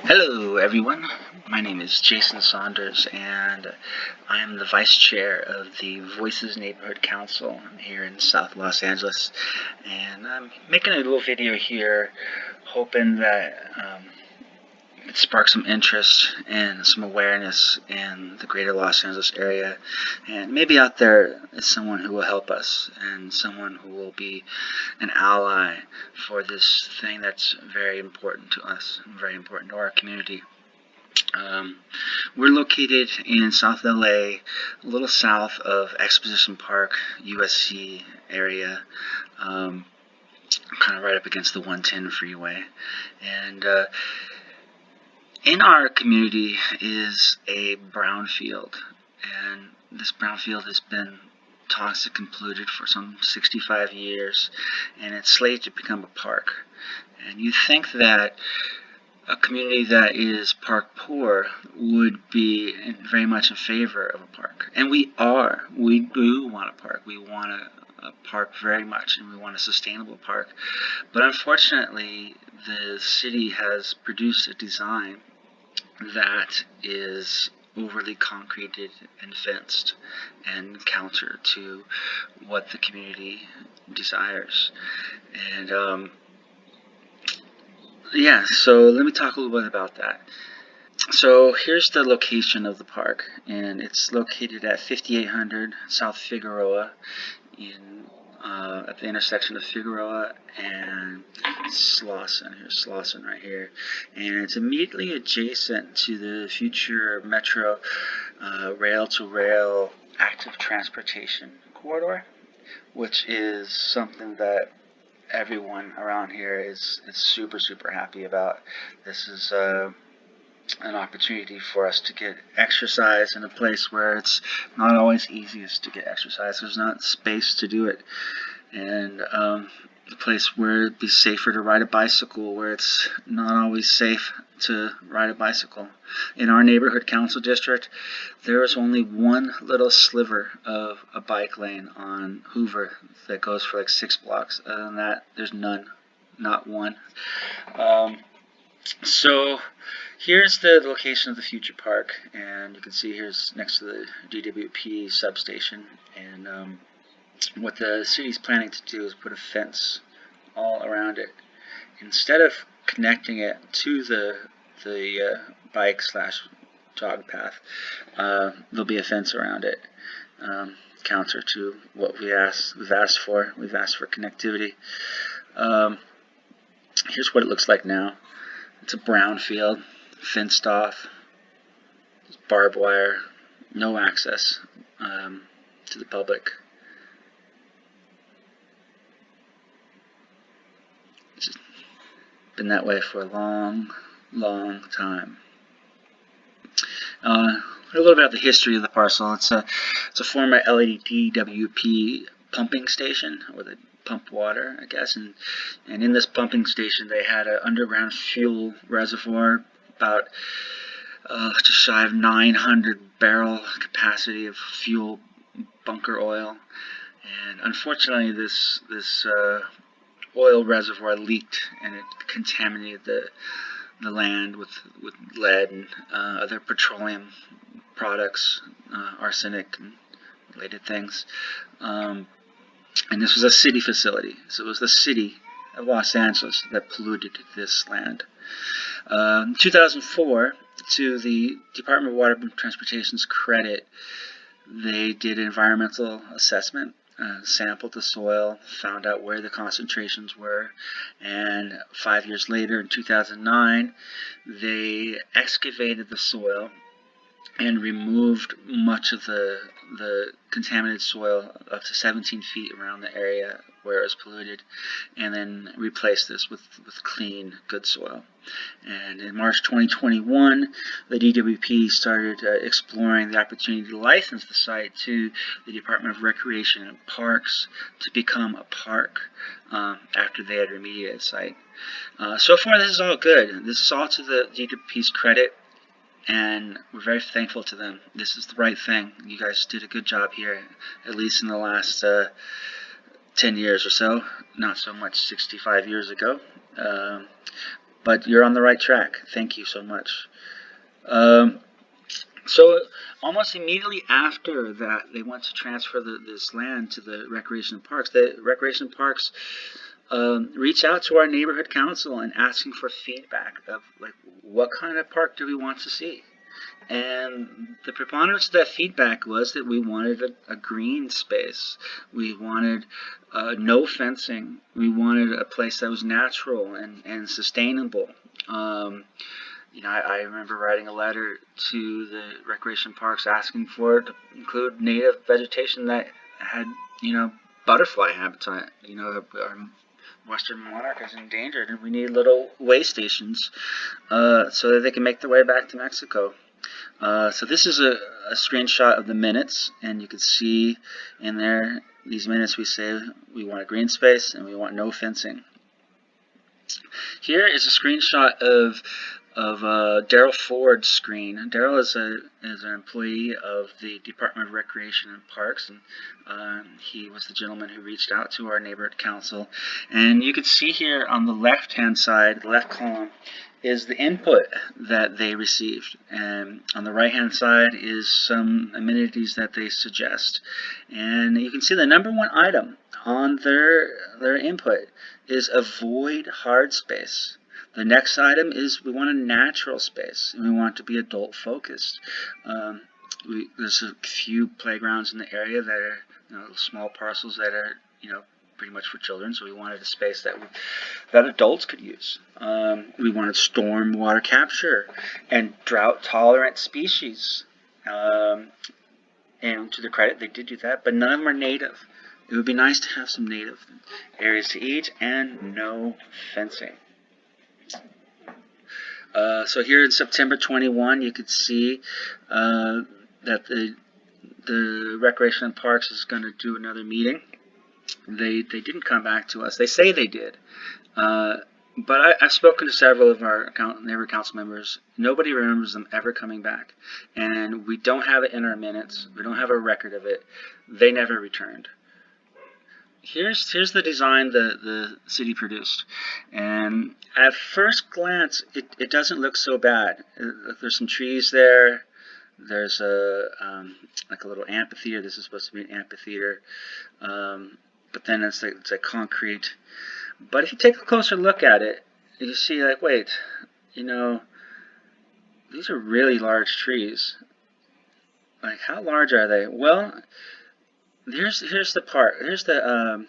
Hello everyone, my name is Jason Saunders and I am the Vice Chair of the Voices Neighborhood Council here in South Los Angeles, and I'm making a little video here hoping that it sparks some interest and some awareness in the greater Los Angeles area, and maybe out there is someone who will help us and someone who will be an ally for this thing that's very important to us, very important to our community. We're located in South LA, a little south of Exposition Park, USC area, kind of right up against the 110 freeway. And in our community is a brownfield, and this brownfield has been toxic and polluted for some 65 years, and it's slated to become a park. And you think that a community that is park poor would be very much in favor of a park. And we are. We do want a park. We want a park very much, and we want a sustainable park. But unfortunately, the city has produced a design that is overly concreted and fenced and counter to what the community desires. And yeah, so let me talk a little bit about that. So here's the location of the park, and it's located at 5800 South Figueroa at the intersection of Figueroa and Slauson. Here's Slauson right here, and it's immediately adjacent to the future Metro rail-to-rail active transportation corridor, which is something that everyone around here is super happy about. This is an opportunity for us to get exercise in a place where it's not always easiest to get exercise. There's not space to do it, and a place where it'd be safer to ride a bicycle, where it's not always safe to ride a bicycle. In our neighborhood council district, there is only one little sliver of a bike lane on Hoover that goes for like 6 blocks. Other than that, there's none, not one. So here's the location of the future park, and you can see here's next to the DWP substation. And what the city's planning to do is put a fence all around it. Instead of connecting it to the bike / jog path, there'll be a fence around it, counter to what we've asked for. We've asked for connectivity. Here's what it looks like now. It's a brownfield, fenced off, barbed wire, no access to the public. It's been that way for a long time. A little bit about the history of the parcel. It's a former LADWP pumping station, where they pump water, I guess, and in this pumping station they had an underground fuel reservoir, about just shy of 900 barrel capacity of fuel bunker oil, and unfortunately this oil reservoir leaked, and it contaminated the land with lead and other petroleum products, arsenic and related things. And this was a city facility, so it was the city of Los Angeles that polluted this land. In 2004, to the Department of Water and Transportation's credit, they did an environmental assessment, sampled the soil, found out where the concentrations were, and 5 years later, in 2009, they excavated the soil and removed much of the contaminated soil up to 17 feet around the area where it was polluted, and then replaced this with clean, good soil. And in March 2021, the DWP started exploring the opportunity to license the site to the Department of Recreation and Parks to become a park after they had remediated the site. So far, this is all good. This is all to the DWP's credit, and we're very thankful to them. This is the right thing. You guys did a good job here, at least in the last 10 years or so, not so much 65 years ago. but you're on the right track. Thank you so much. So almost immediately after that, they went to transfer this land to the recreation parks. The recreation parks reach out to our neighborhood council and asking for feedback of like what kind of park do we want to see. And the preponderance of that feedback was that we wanted a green space. We wanted no fencing. We wanted a place that was natural and sustainable. I remember writing a letter to the recreation parks asking for it to include native vegetation that had, butterfly habitat. Our western monarch is endangered, and we need little way stations so that they can make their way back to Mexico. So this is a screenshot of the minutes, and you can see in there, these minutes we say we want a green space and we want no fencing. Here is a screenshot of Daryl Ford's screen. Daryl is an employee of the Department of Recreation and Parks, and he was the gentleman who reached out to our neighborhood council. And you can see here on the left-hand side, the left column, is the input that they received, and on the right-hand side is some amenities that they suggest. And you can see the number one item on their input is avoid hard space. The next item is we want a natural space, and we want it to be adult focused. There's a few playgrounds in the area that are small parcels that are pretty much for children, so we wanted a space that adults could use. We wanted storm water capture and drought tolerant species. And to their credit, they did do that, but none of them are native. It would be nice to have some native areas to eat and no fencing. So here in September 21, you could see that the Recreation and Parks is going to do another meeting. They didn't come back to us. They say they did. But I've spoken to several of our neighborhood council members. Nobody remembers them ever coming back. And we don't have it in our minutes. We don't have a record of it. They never returned. Here's the design the city produced, and at first glance it doesn't look so bad. There's some trees there. There's like a little amphitheater. This is supposed to be an amphitheater, but then it's like concrete. But if you take a closer look at it, you see like, wait, these are really large trees. Like, how large are they? Well, here's the part. Here's the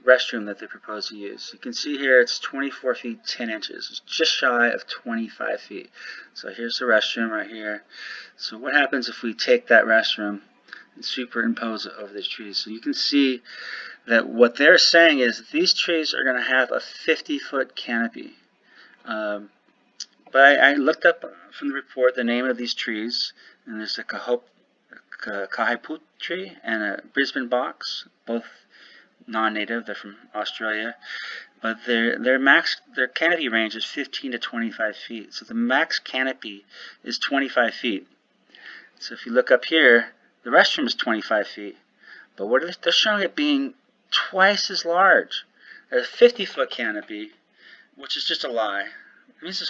restroom that they propose to use. You can see here it's 24 feet 10 inches. It's just shy of 25 feet. So here's the restroom right here. So what happens if we take that restroom and superimpose it over these trees? So you can see that what they're saying is that these trees are going to have a 50-foot canopy. But I looked up from the report the name of these trees, and there's a Kahiput tree and a Brisbane box, both non-native. They're from Australia, but their canopy range is 15 to 25 feet. So the max canopy is 25 feet. So if you look up here, the restroom is 25 feet, but they're showing it being twice as large. A 50-foot canopy, which is just a lie. It means this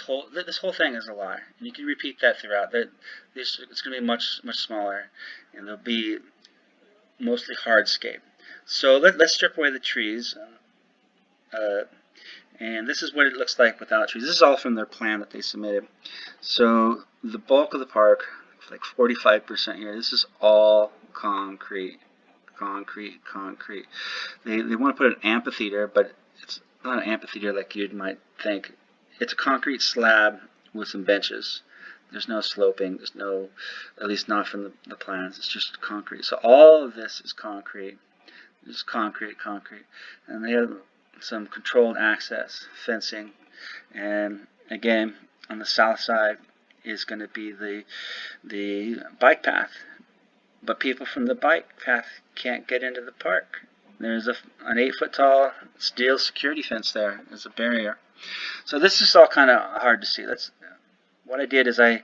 whole thing is a lie, and you can repeat that throughout. It's going to be much smaller, and they'll be mostly hardscape. So let's strip away the trees, and this is what it looks like without trees. This is all from their plan that they submitted. So the bulk of the park, like 45% here, this is all concrete. They want to put an amphitheater, but it's not an amphitheater like you might think. It's a concrete slab with some benches. There's no sloping. There's no, at least not from the plans. It's just concrete. So all of this is concrete. Just concrete. And they have some controlled access fencing. And again, on the south side is going to be the bike path. But people from the bike path can't get into the park. There's an 8-foot tall steel security fence there as a barrier. So this is all kind of hard to see. What I did is I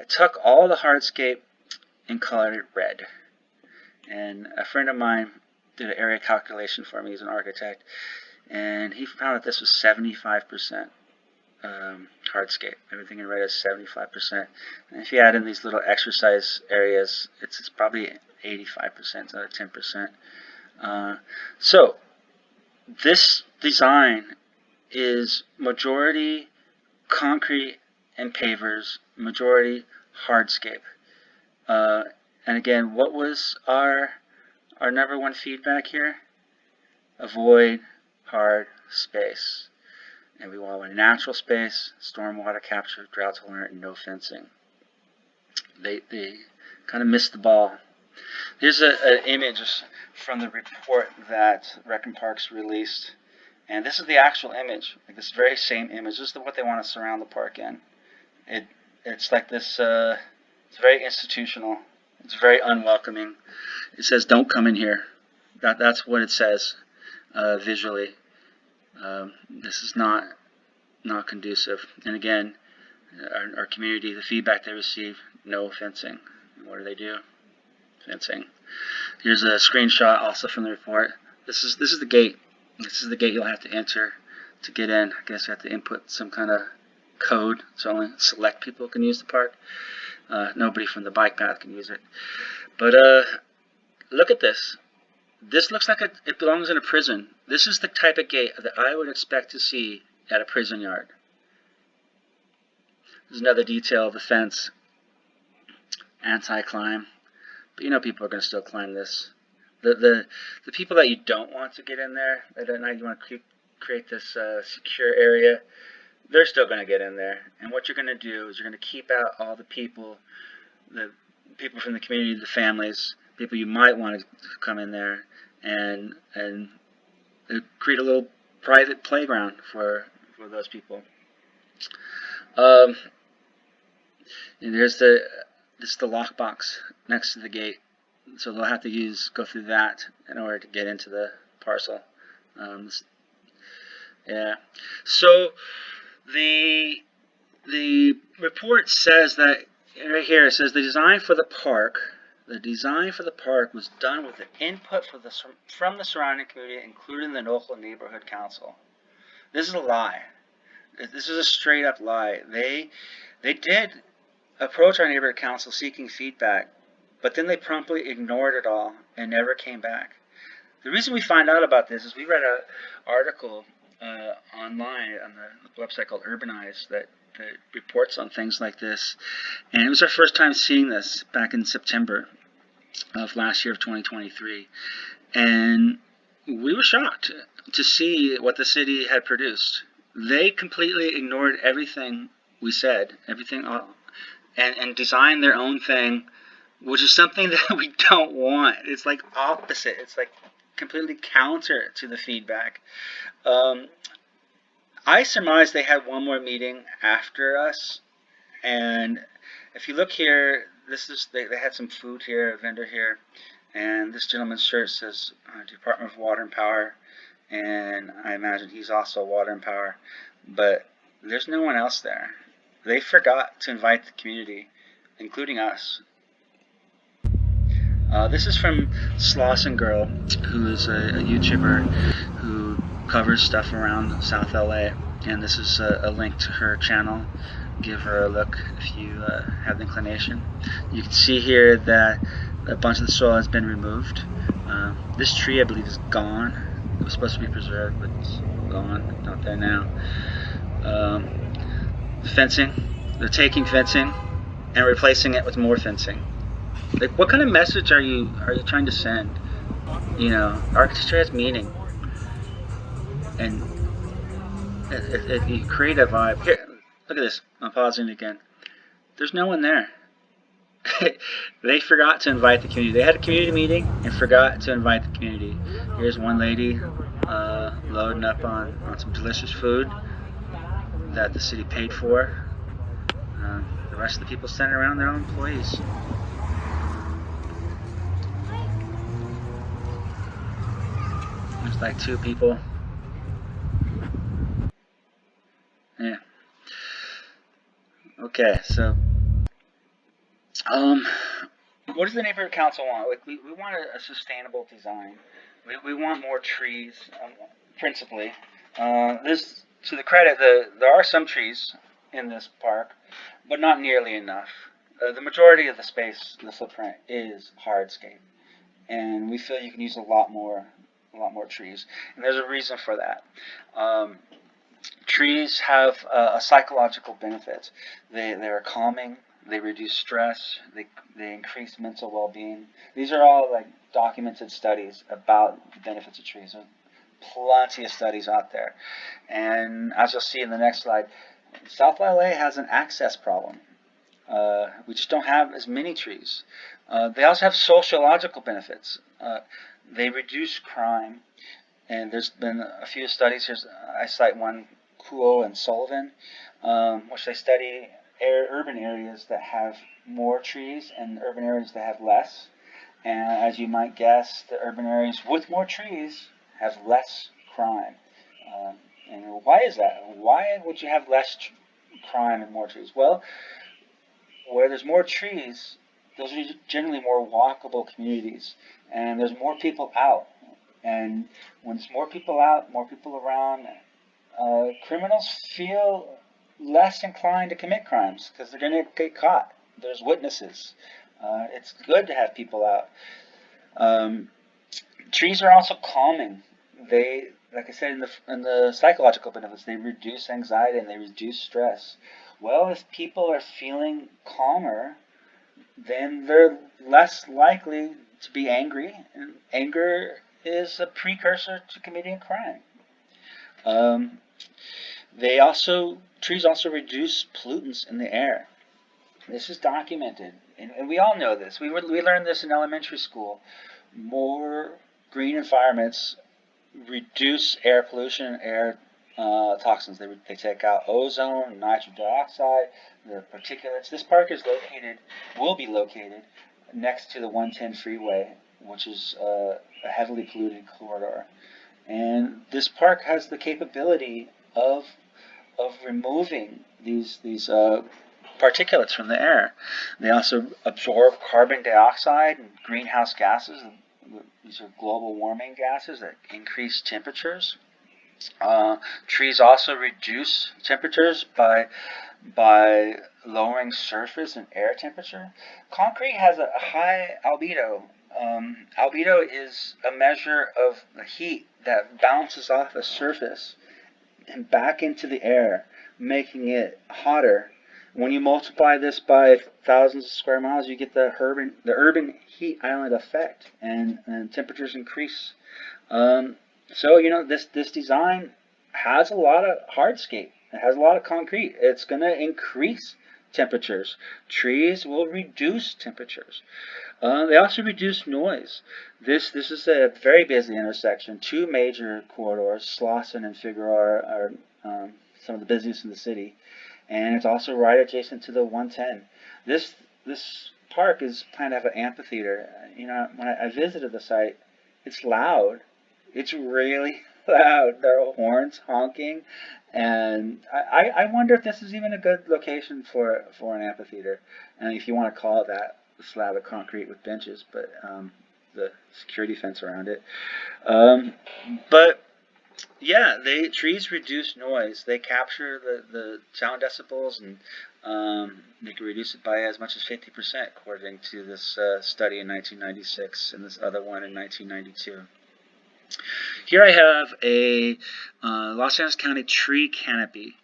took all the hardscape and colored it red. And a friend of mine did an area calculation for me. He's an architect. And he found that this was 75% hardscape. Everything in red is 75%. And if you add in these little exercise areas, it's probably 85%, so 10%. So this design is majority concrete and pavers, majority hardscape. And again, what was our number one feedback here? Avoid hard space. And we want a natural space, stormwater capture, drought tolerant, and no fencing. They kind of missed the ball. Here's an image from the report that Rec and Parks released. And this is the actual image, like this very same image. This is what they want to surround the park in. It's like this, it's very institutional. It's very unwelcoming. It says, "Don't come in here." That's what it says visually. This is not conducive. And again, our community, the feedback they receive, no fencing. And what do? Fencing. Here's a screenshot also from the report. This is the gate. This is the gate you'll have to enter to get in. I guess you have to input some kind of code, so only select people can use the park. Nobody from the bike path can use it. But look at this. This looks like it belongs in a prison. This is the type of gate that I would expect to see at a prison yard. There's another detail of the fence. Anti-climb. But you know people are going to still climb this. The people that you don't want to get in there, that you want to create this secure area, they're still going to get in there. And what you're going to do is you're going to keep out all the people from the community, the families, people you might want to come in there, and create a little private playground for those people. And this is the lockbox next to the gate, so they'll have to go through that in order to get into the parcel. Yeah. So the report says that right here it says the design for the park was done with the input from the surrounding community, including the local neighborhood council. This is a lie. This is a straight up lie. They did approach our neighborhood council seeking feedback, but then they promptly ignored it all and never came back. The reason we find out about this is we read an article online on the website called Urbanize that reports on things like this, and it was our first time seeing this back in September of last year of 2023, and we were shocked to see what the city had produced. They completely ignored everything we said, and designed their own thing, which is something that we don't want. It's like opposite. It's like completely counter to the feedback. I surmise they had one more meeting after us, and if you look here, they had some food here, a vendor here, and this gentleman's shirt says Department of Water and Power, and I imagine he's also Water and Power, but there's no one else there. They forgot to invite the community, including us. This is from Slauson Girl, who is a YouTuber who covers stuff around South LA, and this is a link to her channel. Give her a look if you have the inclination. You can see here that a bunch of the soil has been removed. This tree, I believe, is gone. It was supposed to be preserved, but it's gone. Not there now. Fencing. They're taking fencing and replacing it with more fencing. Like, what kind of message are you trying to send? You know, architecture has meaning, and if you create a vibe. Here, look at this. I'm pausing again. There's no one there. They forgot to invite the community. They had a community meeting and forgot to invite the community. Here's one lady loading up on some delicious food that the city paid for. The rest of the people standing around, they're all employees. There's like two people. Yeah. Okay, so what does the neighborhood council want? Like, we want a sustainable design. We want more trees, principally. There's to the credit, there are some trees in this park, but not nearly enough. The majority of the space, the footprint, is hardscape, and we feel you can use a lot more trees. And there's a reason for that. Trees have a psychological benefit. They're calming. They reduce stress. They increase mental well-being. These are all like documented studies about the benefits of trees. There's plenty of studies out there. And as you'll see in the next slide, South LA has an access problem. We just don't have as many trees. They also have sociological benefits. They reduce crime, and there's been a few studies. I cite one, Figueroa and Slauson, which they study urban areas that have more trees and urban areas that have less. And as you might guess, the urban areas with more trees have less crime. And why is that? Why would you have less crime and more trees? Well, where there's more trees, those are generally more walkable communities, and there's more people out. And when there's more people out, more people around, criminals feel less inclined to commit crimes because they're going to get caught. There's witnesses. It's good to have people out. Trees are also calming. They, like I said, in the psychological benefits, they reduce anxiety and they reduce stress. Well, if people are feeling calmer, then they're less likely to be angry, and anger is a precursor to committing a crime. Trees also reduce pollutants in the air. This is documented, and we all know this. We learned this in elementary school. More green environments reduce air pollution, air toxins. They take out ozone, nitrogen dioxide, the particulates. This park will be located next to the 110 freeway, which is a heavily polluted corridor. And this park has the capability of removing these particulates from the air. They also absorb carbon dioxide and greenhouse gases. These are global warming gases that increase temperatures. Trees also reduce temperatures by lowering surface and air temperature. Concrete has a high albedo. Albedo is a measure of the heat that bounces off a surface and back into the air, making it hotter. When you multiply this by thousands of square miles, you get the urban heat island effect, and temperatures increase. So this design has a lot of hardscape. It has a lot of concrete. It's going to increase temperatures. Trees will reduce temperatures. They also reduce noise. This is a very busy intersection. Two major corridors, Slauson and Figueroa, are some of the busiest in the city, and it's also right adjacent to the 110. This park is planned to have an amphitheater. When I visited the site, it's loud. It's really loud. There are horns honking, and I wonder if this is even a good location for an amphitheater, and if you want to call it that, a slab of concrete with benches, but the security fence around it. But yeah, trees reduce noise. They capture the sound decibels, and they can reduce it by as much as 50%, according to this study in 1996 and this other one in 1992. Here I have a Los Angeles County tree canopy.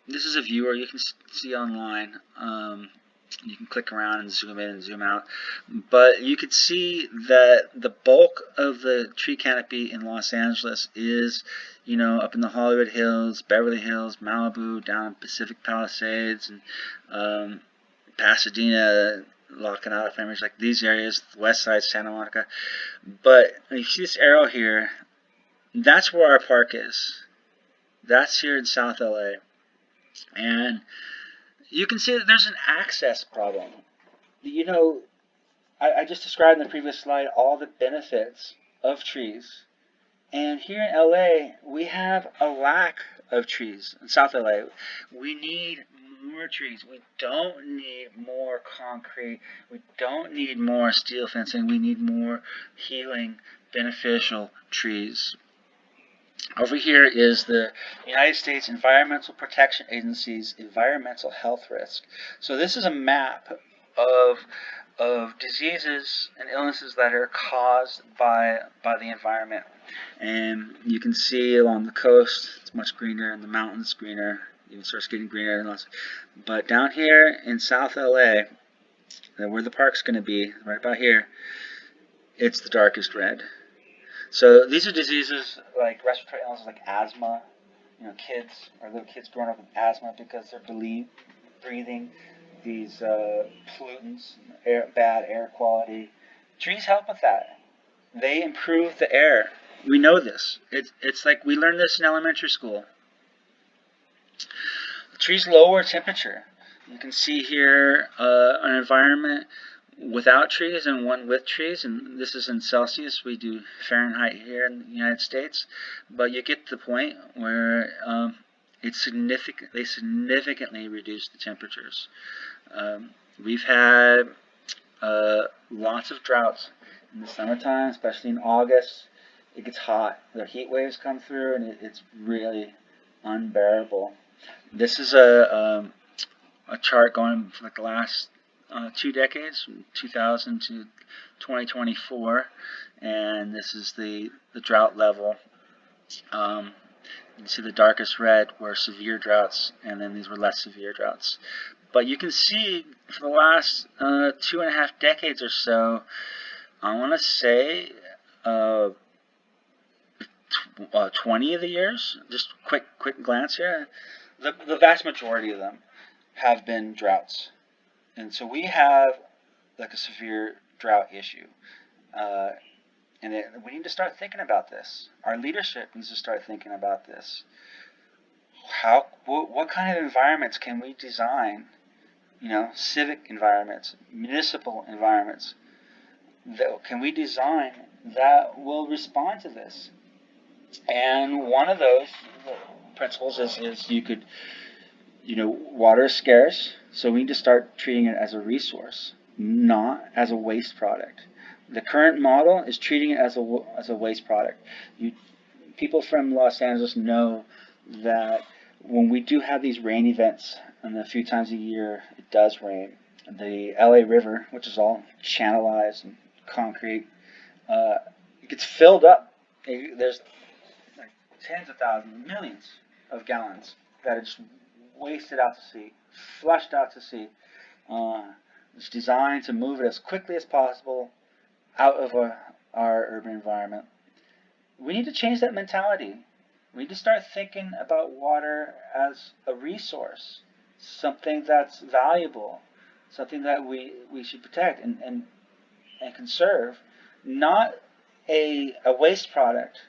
This is a viewer you can see online. You can click around and zoom in and zoom out. But you can see that the bulk of the tree canopy in Los Angeles is, up in the Hollywood Hills, Beverly Hills, Malibu, down in Pacific Palisades, and Pasadena, La Canada, Framers, like these areas, West Side, Santa Monica. But you see this arrow here, that's where our park is. That's here in South LA. And you can see that there's an access problem. I just described in the previous slide all the benefits of trees. And here in LA, we have a lack of trees. In South LA, we need more trees. We don't need more concrete. We don't need more steel fencing. We need more healing, beneficial trees. Over here is the United States Environmental Protection Agency's environmental health risk. So this is a map of diseases and illnesses that are caused by the environment. And you can see along the coast, it's much greener, and the mountains greener. Even starts getting greener. But down here in South LA, where the park's going to be, right about here, it's the darkest red. So these are diseases like respiratory illnesses like asthma. Kids or little kids growing up with asthma because they're breathing these pollutants, bad air quality. Trees help with that. They improve the air. We know this. It's like we learned this in elementary school. Trees lower temperature. You can see here an environment without trees and one with trees, and this is in Celsius. We do Fahrenheit here in the United States, but you get the point where they significantly reduce the temperatures. We've had lots of droughts in the summertime, especially in August. It gets hot. The heat waves come through, and it's really unbearable. This is a chart going for like the last 2 decades, from 2000 to 2024, and this is the drought level. You can see the darkest red were severe droughts, and then these were less severe droughts. But you can see for the last 2.5 decades or so, I want to say 20 of the years, just quick glance here, the vast majority of them have been droughts. And so we have like a severe drought issue. We need to start thinking about this. Our leadership needs to start thinking about this. What kind of environments can we design? Civic environments, municipal environments. Can we design that will respond to this? And one of those principles is you could, water is scarce, so we need to start treating it as a resource, not as a waste product. The current model is treating it as a waste product. People from Los Angeles know that when we do have these rain events, and a few times a year it does rain, the LA River, which is all channelized and concrete, it gets filled up. There's like tens of thousands, millions of gallons that are just wasted out to sea, flushed out to sea. It's designed to move it as quickly as possible out of our urban environment. We need to change that mentality. We need to start thinking about water as a resource, something that's valuable, something that we should protect and conserve, not a waste product.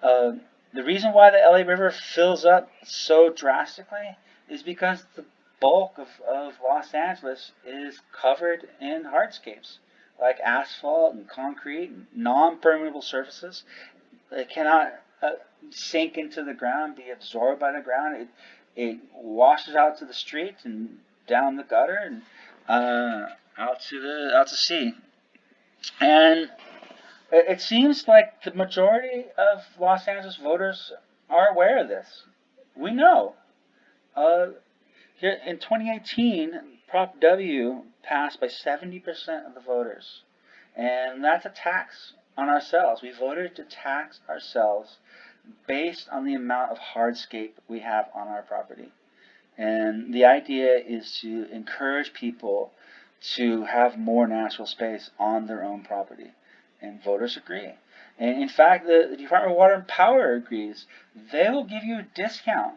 The reason why the LA River fills up so drastically is because the bulk of Los Angeles is covered in hardscapes, like asphalt and concrete and non-permeable surfaces. They cannot sink into the ground, be absorbed by the ground. It washes out to the street and down the gutter and out to sea. And it seems like the majority of Los Angeles voters are aware of this. We know. Here in 2018, Prop W passed by 70% of the voters. And that's a tax on ourselves. We voted to tax ourselves based on the amount of hardscape we have on our property. And the idea is to encourage people to have more natural space on their own property. And voters agree. And in fact, the Department of Water and Power agrees. They will give you a discount.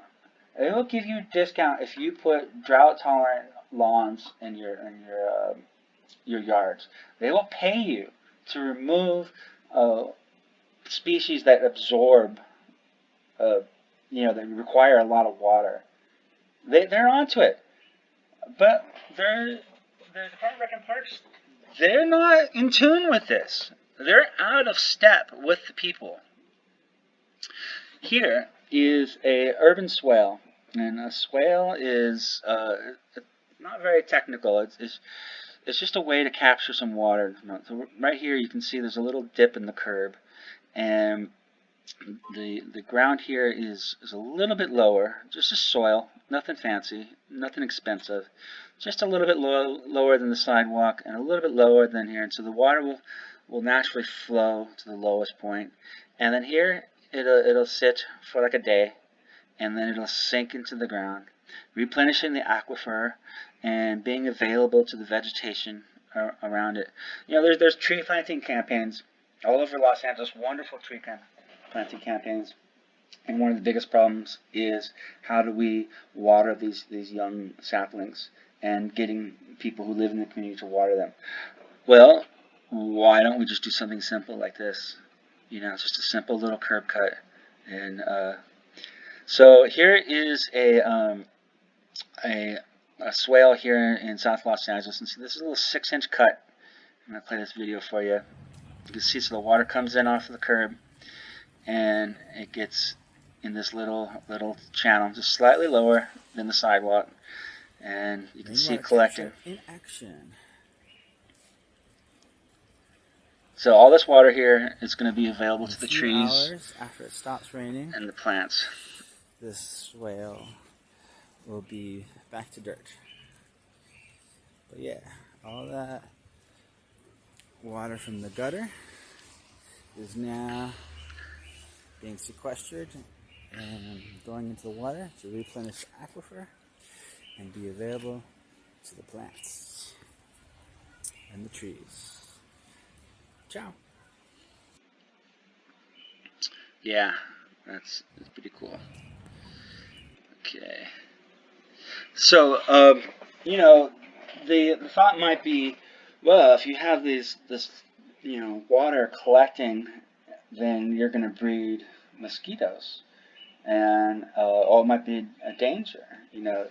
They will give you a discount if you put drought-tolerant lawns in your yards. They will pay you to remove species that absorb, that require a lot of water. They're onto it, but the Department of Rec and Parks, they're not in tune with this. They're out of step with the people. Here is a urban swale, and a swale is not very technical. It's just a way to capture some water. So right here you can see there's a little dip in the curb, and The ground here is a little bit lower, just a soil, nothing fancy, nothing expensive, just a little bit lower than the sidewalk and a little bit lower than here. And so the water will naturally flow to the lowest point. And then here it'll sit for like a day, and then it'll sink into the ground, replenishing the aquifer and being available to the vegetation around it. You know, there's tree planting campaigns all over Los Angeles, wonderful tree planting campaigns. And one of the biggest problems is how do we water these young saplings and getting people who live in the community to water them. Well, why don't we just do something simple like this? You know, just a simple little curb cut. And so here is a swale here in South Los Angeles. And so this is a little 6-inch cut. I'm going to play this video for you. You can see, so the water comes in off of the curb, and it gets in this little channel, just slightly lower than the sidewalk, and you can see it collecting. In action. So all this water here is going to be available to the trees hours after it stops raining and the plants. This swale will be back to dirt. But yeah, all that water from the gutter is now being sequestered and going into the water to replenish the aquifer and be available to the plants and the trees. Ciao. Yeah, that's pretty cool. Okay. So, you know, the thought might be, well, if you have this water collecting, then you're going to breed mosquitoes, and it might be a danger. You know,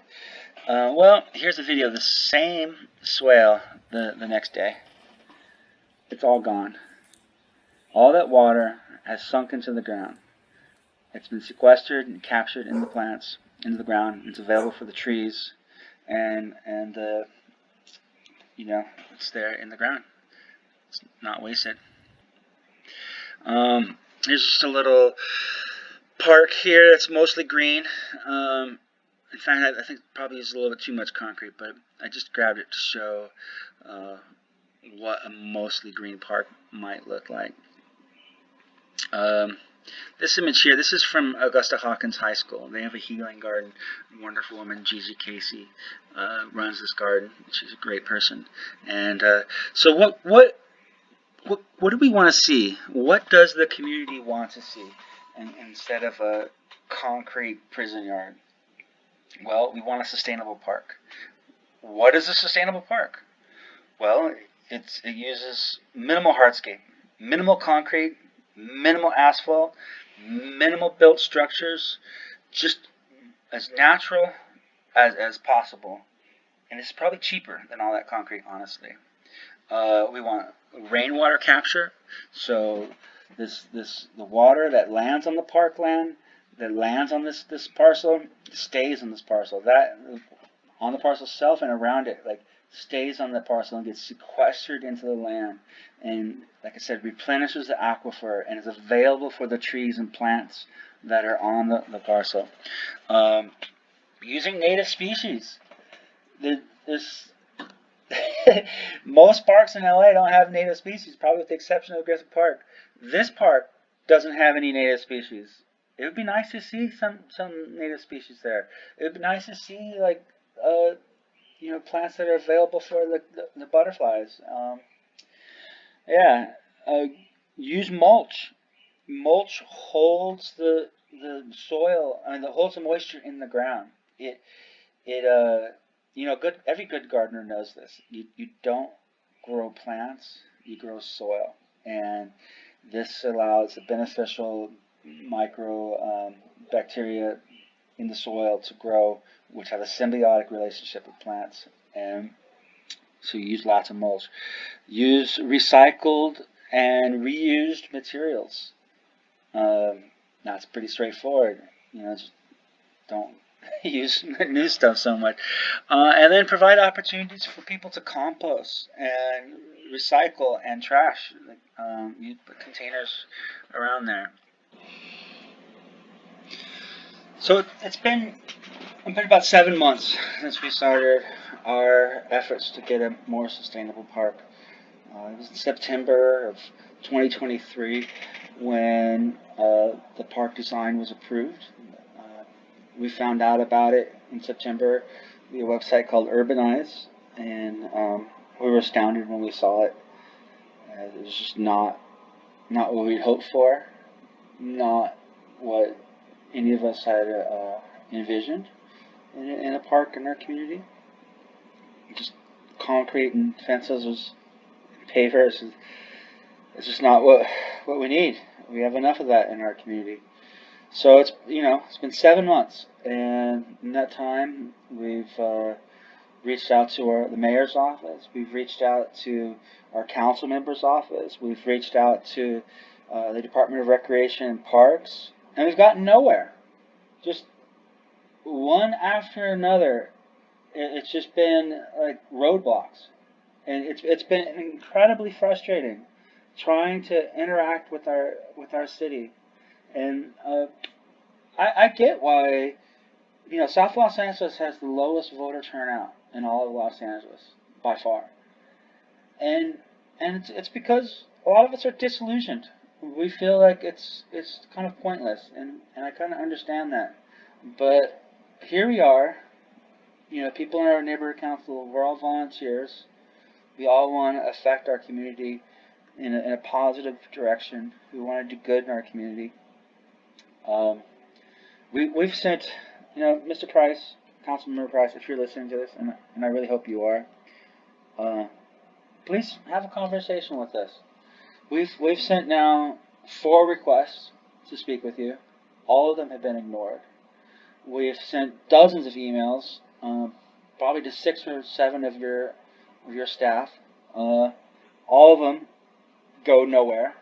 well, here's a video of the same swale the next day. It's all gone. All that water has sunk into the ground. It's been sequestered and captured in the plants, into the ground. It's available for the trees, and you know, it's there in the ground. It's not wasted. Here's just a little park here. It's mostly green. In fact, I think probably is a little bit too much concrete, but I just grabbed it to show what a mostly green park might look like. This image here, this is from Augusta Hawkins High School. They have a healing garden. A wonderful woman, Gigi Casey, runs this garden. She's a great person. And so what do we want to see? What does the community want to see instead of a concrete prison yard? Well, we want a sustainable park. What is a sustainable park? Well, it uses minimal hardscape, minimal concrete, minimal asphalt, minimal built structures, just as natural as possible. And it's probably cheaper than all that concrete, honestly. We want rainwater capture, so the water that lands on the parkland, that lands on this parcel, stays on this parcel. That on the parcel itself and around it, like, stays on the parcel and gets sequestered into the land, and like I said, replenishes the aquifer and is available for the trees and plants that are on the parcel. Using native species. There's most parks in LA don't have native species, probably with the exception of Griffith Park. This park doesn't have any native species. It would be nice to see some native species there. It would be nice to see, like, plants that are available for the butterflies. Use mulch. Mulch holds the soil, holds the moisture in the ground. Every good gardener knows this. You don't grow plants, you grow soil, and this allows the beneficial micro bacteria in the soil to grow, which have a symbiotic relationship with plants. And so you use lots of mulch. Use recycled and reused materials. That's pretty straightforward. Just don't use new stuff so much. And then provide opportunities for people to compost and recycle and trash. You put containers around there. So it's been about 7 months since we started our efforts to get a more sustainable park. It was in September of 2023 when the park design was approved. Uh, we found out about it in September via a website called Urbanize, and we were astounded when we saw it. It was just not what we'd hoped for, not what any of us had envisioned in a park in our community. Just concrete and fences was pavers. It's just not what we need. We have enough of that in our community. So it's been 7 months, and in that time we've reached out to the mayor's office. We've reached out to our council member's office. We've reached out to the Department of Recreation and Parks, and we've gotten nowhere. Just one after another. It's just been like roadblocks, and it's been incredibly frustrating trying to interact with our city. And I get why South Los Angeles has the lowest voter turnout in all of Los Angeles by far, and it's because a lot of us are disillusioned. We feel like it's kind of pointless, and I kind of understand that. But here we are, people in our neighborhood council. We're all volunteers. We all want to affect our community in a positive direction. We want to do good in our community. Um, we've sent, Mr. Price, Councilmember Price, if you're listening to this, and I really hope you are, please have a conversation with us. We've sent now 4 requests to speak with you. All of them have been ignored. We've sent dozens of emails, probably to 6 or 7 of your staff. All of them go nowhere.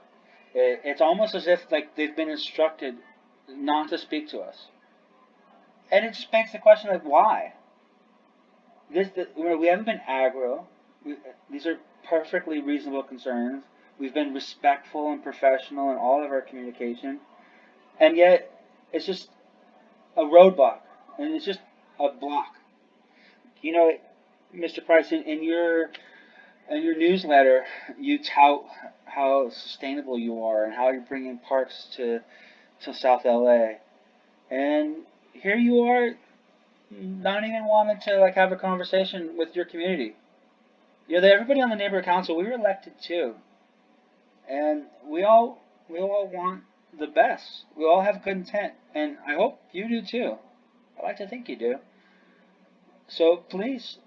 It's almost as if like they've been instructed not to speak to us, and it just begs the question like why? We haven't been aggro. These are perfectly reasonable concerns. We've been respectful and professional in all of our communication, and yet it's just a roadblock, and it's just a block. Mr. Price, in your newsletter, you tout how sustainable you are and how you're bringing parks to South LA, and here you are, not even wanting to like have a conversation with your community. Everybody on the neighborhood council, we were elected too, and we all want the best. We all have good intent, and I hope you do too. I like to think you do. So please,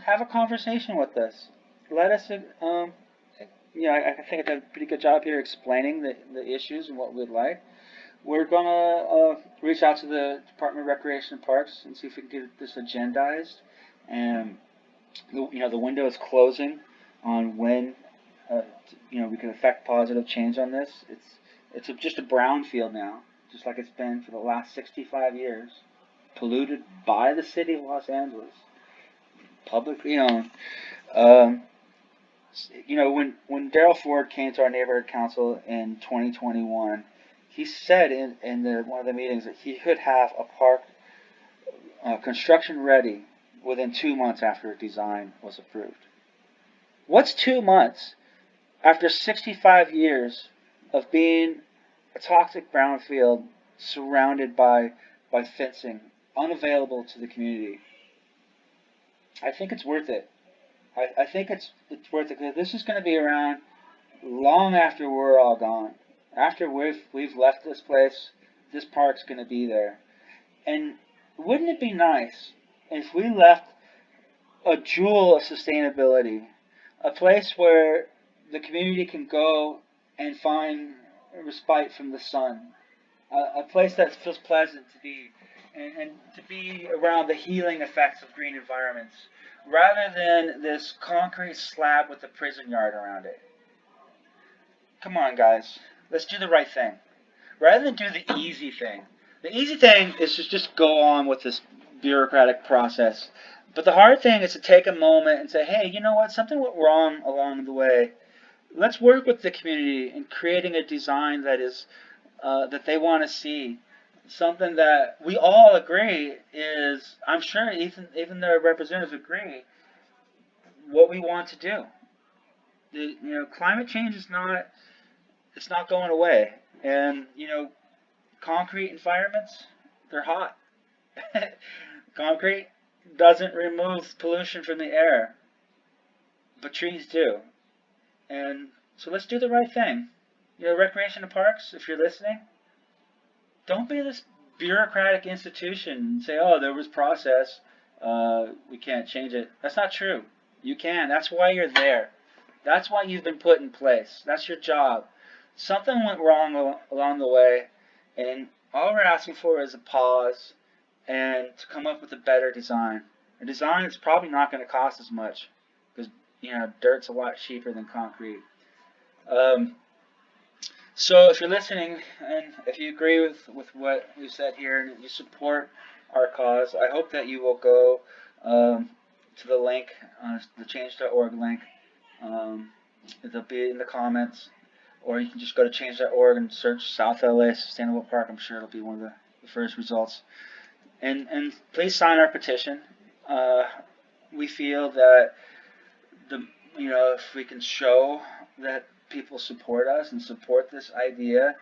have a conversation with us. Let us, I think I did a pretty good job here explaining the issues and what we'd like. We're gonna reach out to the Department of Recreation and Parks and see if we can get this agendized. And the window is closing on when we can affect positive change on this. It's just a brownfield now, just like it's been for the last 65 years, polluted by the city of Los Angeles, publicly owned. When Daryl Ford came to our neighborhood council in 2021, he said in one of the meetings that he could have a park construction ready within 2 months after design was approved. What's 2 months after 65 years of being a toxic brownfield surrounded by fencing, unavailable to the community? I think it's worth it. I think it's worth it because this is going to be around long after we're all gone. After we've left this place, this park's going to be there. And wouldn't it be nice if we left a jewel of sustainability, a place where the community can go and find respite from the sun, a place that feels pleasant to be, and to be around the healing effects of green environments, rather than this concrete slab with a prison yard around it. Come on, guys. Let's do the right thing. Rather than do the easy thing. The easy thing is to just go on with this bureaucratic process. But the hard thing is to take a moment and say, hey, you know what? Something went wrong along the way. Let's work with the community in creating a design that is that they want to see. something that we all agree is, I'm sure even the representatives agree, what we want to do. Climate change is not, it's not going away. And, concrete environments, they're hot. Concrete doesn't remove pollution from the air, but trees do. And so let's do the right thing. Recreation and parks, if you're listening, don't be this bureaucratic institution and say, oh, there was process, we can't change it. That's not true. You can. That's why you're there. That's why you've been put in place. That's your job. Something went wrong along the way, and all we're asking for is a pause and to come up with a better design. A design that's probably not going to cost as much because, dirt's a lot cheaper than concrete. So if you're listening and if you agree with what we said here and you support our cause, I hope that you will go to the link, the change.org link. It'll be in the comments, or you can just go to change.org and search South LA Sustainable Park. I'm sure it'll be one of the first results. And please sign our petition. We feel that if we can show that people support us and support this idea,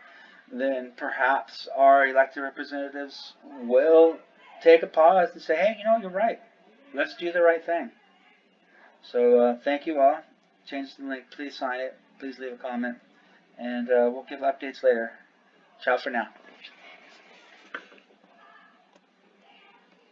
then perhaps our elected representatives will take a pause and say, hey, you're right. Let's do the right thing. So thank you all. Change the link. Please sign it. Please leave a comment. And we'll give updates later. Ciao for now.